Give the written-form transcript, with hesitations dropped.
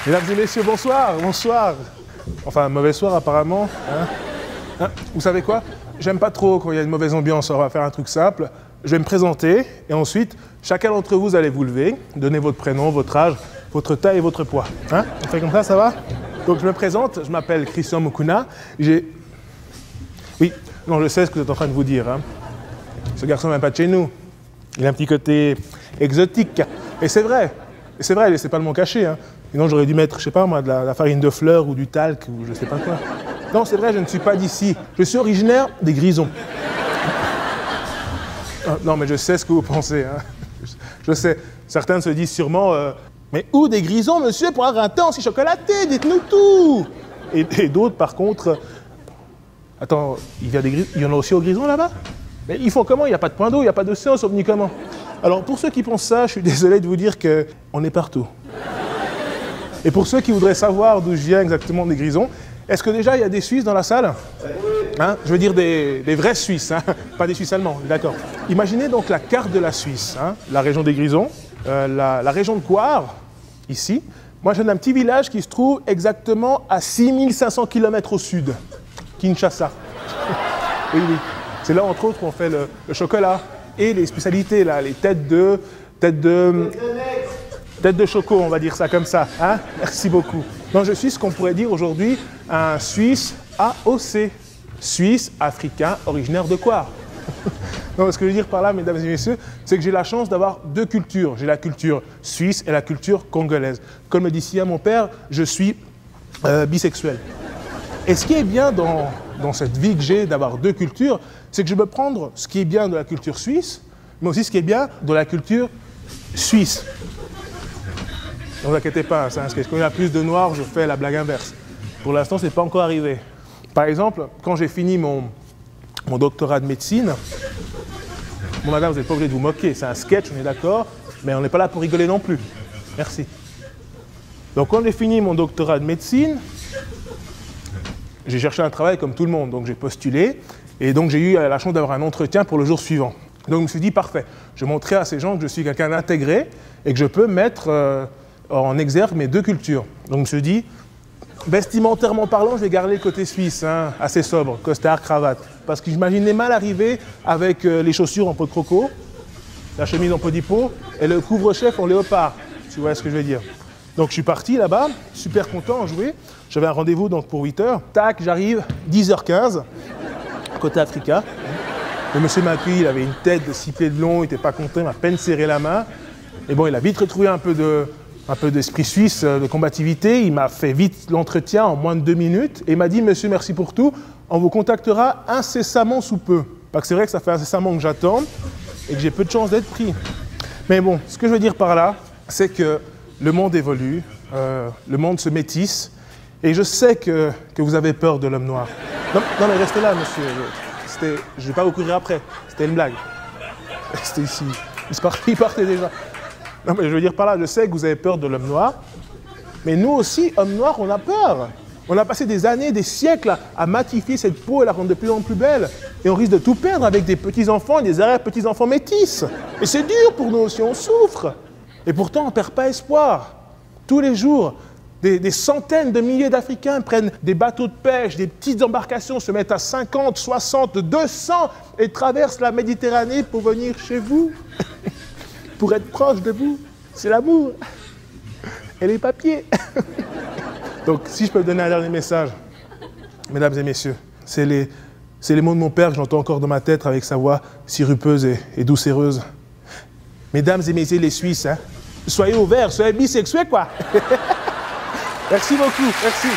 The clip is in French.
Mesdames et messieurs, bonsoir, bonsoir. Enfin, mauvais soir apparemment. Vous savez quoi? J'aime pas trop quand il y a une mauvaise ambiance, on va faire un truc simple. Je vais me présenter et ensuite, chacun d'entre vous allez vous lever, donner votre prénom, votre âge, votre taille et votre poids. On fait comme ça va? Donc je me présente, je m'appelle Christian Mukuna. Oui, non, je sais ce que vous êtes en train de vous dire. Ce garçon ne vient pas de chez nous. Il a un petit côté exotique. Et c'est vrai, laissez pas le m'en cacher. Sinon j'aurais dû mettre, je sais pas moi, de la farine de fleurs ou du talc ou je sais pas quoi. Non, c'est vrai, je ne suis pas d'ici. Je suis originaire des Grisons. Non, mais je sais ce que vous pensez. Je sais. Certains se disent sûrement mais où des Grisons, monsieur, pour avoir un thé aussi chocolaté? Dites-nous tout. Et d'autres, par contre... Attends, il y en a aussi aux Grisons là-bas? Mais ils font comment? Il n'y a pas de point d'eau, il n'y a pas d'océan, ils sont venus comment? Alors, pour ceux qui pensent ça, je suis désolé de vous dire qu'on est partout. Et pour ceux qui voudraient savoir d'où je viens exactement des Grisons, est-ce que déjà il y a des Suisses dans la salle? Je veux dire des vrais Suisses, pas des Suisses allemands, d'accord. Imaginez donc la carte de la Suisse, la région des Grisons, la région de Coire, ici. Moi, je viens d'un petit village qui se trouve exactement à 6500 km au sud, Kinshasa. Oui. C'est là, entre autres, qu'on fait le chocolat et les spécialités, là, les têtes de choco, on va dire ça comme ça. Merci beaucoup. Donc, je suis ce qu'on pourrait dire aujourd'hui un Suisse AOC, Suisse africain originaire de Coire. Donc, ce que je veux dire par là, mesdames et messieurs, c'est que j'ai la chance d'avoir deux cultures. J'ai la culture suisse et la culture congolaise. Comme le dit si mon père, je suis bisexuel. Et ce qui est bien dans cette vie que j'ai d'avoir deux cultures, c'est que je peux prendre ce qui est bien de la culture suisse, mais aussi ce qui est bien de la culture suisse. Ne vous inquiétez pas, parce que quand il y a plus de noirs, je fais la blague inverse. Pour l'instant, ce n'est pas encore arrivé. Par exemple, quand j'ai fini mon doctorat de médecine, bon, madame, vous n'êtes pas obligé de vous moquer, c'est un sketch, on est d'accord, mais on n'est pas là pour rigoler non plus. Merci. Donc, quand j'ai fini mon doctorat de médecine, j'ai cherché un travail comme tout le monde, donc j'ai postulé, et donc j'ai eu la chance d'avoir un entretien pour le jour suivant. Donc je me suis dit, parfait, je vais montrer à ces gens que je suis quelqu'un d'intégré et que je peux mettre en exergue mes deux cultures. Donc je me suis dit, vestimentairement parlant, je vais garder le côté suisse, assez sobre, costard, cravate, parce que j'imaginais mal arriver avec les chaussures en peau de croco, la chemise en peau d'hippo et le couvre-chef en léopard, tu vois ce que je veux dire. Donc je suis parti là-bas, super content en jouer. J'avais un rendez-vous donc pour 8h. Tac, j'arrive, 10h15, côté Africa. Le monsieur m'a accueilli, il avait une tête de 6 pieds de long, il n'était pas content, il m'a à peine serré la main. Et bon, il a vite retrouvé un peu d'esprit suisse, de combativité. Il m'a fait vite l'entretien en moins de 2 minutes. Et il m'a dit, monsieur, merci pour tout, on vous contactera incessamment sous peu. Parce que c'est vrai que ça fait incessamment que j'attends et que j'ai peu de chances d'être pris. Mais bon, ce que je veux dire par là, c'est que le monde évolue, le monde se métisse, et je sais que vous avez peur de l'homme noir. Non, mais restez là, monsieur. Je ne vais pas vous courir après. C'était une blague. C'était ici. Il partait déjà. Non, mais je veux dire par là, je sais que vous avez peur de l'homme noir, mais nous aussi, hommes noirs, on a peur. On a passé des années, des siècles à matifier cette peau et la rendre de plus en plus belle. Et on risque de tout perdre avec des petits-enfants et des arrière-petits-enfants métis. Et c'est dur pour nous aussi, on souffre. Et pourtant, on ne perd pas espoir. Tous les jours, des centaines de milliers d'Africains prennent des bateaux de pêche, des petites embarcations, se mettent à 50, 60, 200 et traversent la Méditerranée pour venir chez vous, pour être proche de vous. C'est l'amour. Et les papiers. Donc, si je peux vous donner un dernier message, mesdames et messieurs, c'est les mots de mon père que j'entends encore dans ma tête avec sa voix sirupeuse et doucereuse. Mesdames et messieurs les Suisses, soyez ouverts, soyez bisexuels, quoi. Merci beaucoup, merci.